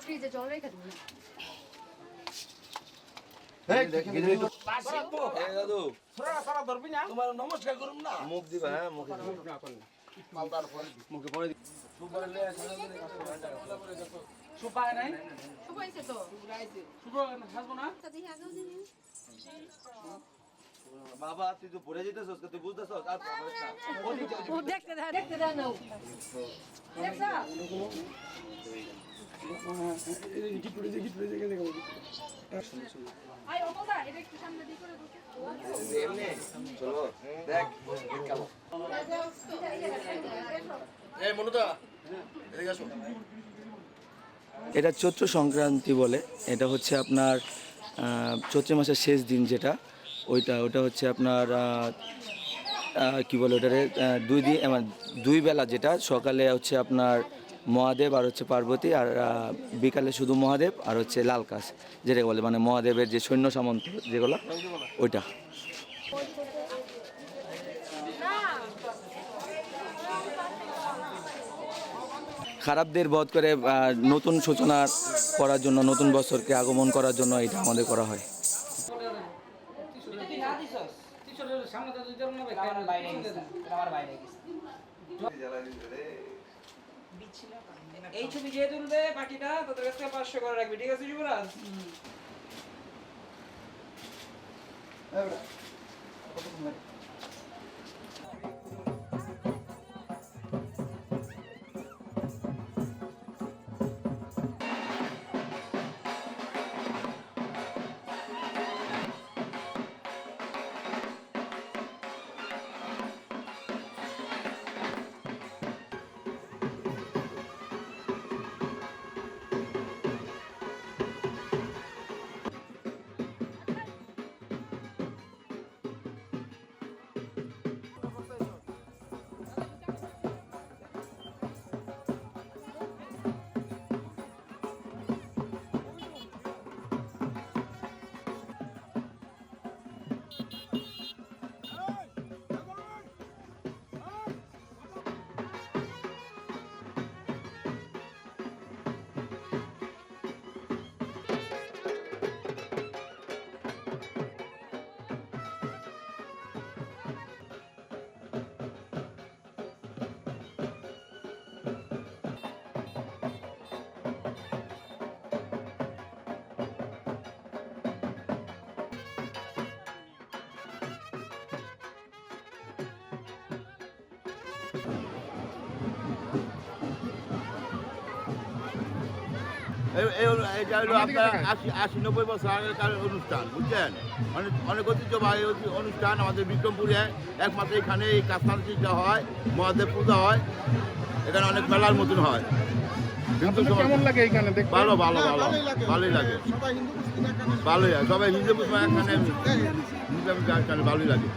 ফ্রিজে জল রেখে দিন না। এই দেখেন একটু দাদু তোমার নমস্কার করুন না মুখ দিবা হ্যাঁ মুখে মুখে পরে সুপায় নাই শুকাইছে তো। সুপ হাসবো না বাবা তুই তো পড়ে যেতেছস তুই বুঝতেছস আর ও দেখতে দেয় না ও। দেখছা? আই অমলদা এটা একটু সামনে দিয়ে করে বসে। এমনি চলো দেখ খাবো এই মনুদা এদিকে আসো এটা চৈত্র সংক্রান্তি বলে। এটা হচ্ছে আপনার চৈত্র মাসের শেষ দিন যেটা ওটা হচ্ছে আপনার কি বলে ওটারে দুই বেলা যেটা সকালে হচ্ছে আপনার মহাদেব আর হচ্ছে পার্বতী আর বিকালে শুধু মহাদেব আর হচ্ছে লাল কাশ যেটা বলে মানে মহাদেবের যে সৈন্য সামন্ত যেগুলো ওইটা। খারাপদের বধ করে নতুন সূচনা করার জন্য নতুন বছরকে আগমন করার জন্য এটা আমাদের করা হয়। এই ছবি যে তুলবে বাকিটা তোদের কাছে 500 করে রাখবি, ঠিক আছে যুবরাজ? এটা হলো আপনার 80-90 বছর আগেকার অনুষ্ঠান বুঝছেন অনেক ঐতিহ্যবাহী অনুষ্ঠান আমাদের বিক্রমপুরে একমাত্র এখানে এই কাস্তানচিটা হয় মহাদেব পূজা হয় এখানে অনেক মেলার মতন হয় কিন্তু কেমন লাগে এখানে ভালো ভালো ভালো ভালোই লাগে ভালোই সবাই হিন্দু মুসলমান এখানে ভালোই লাগে।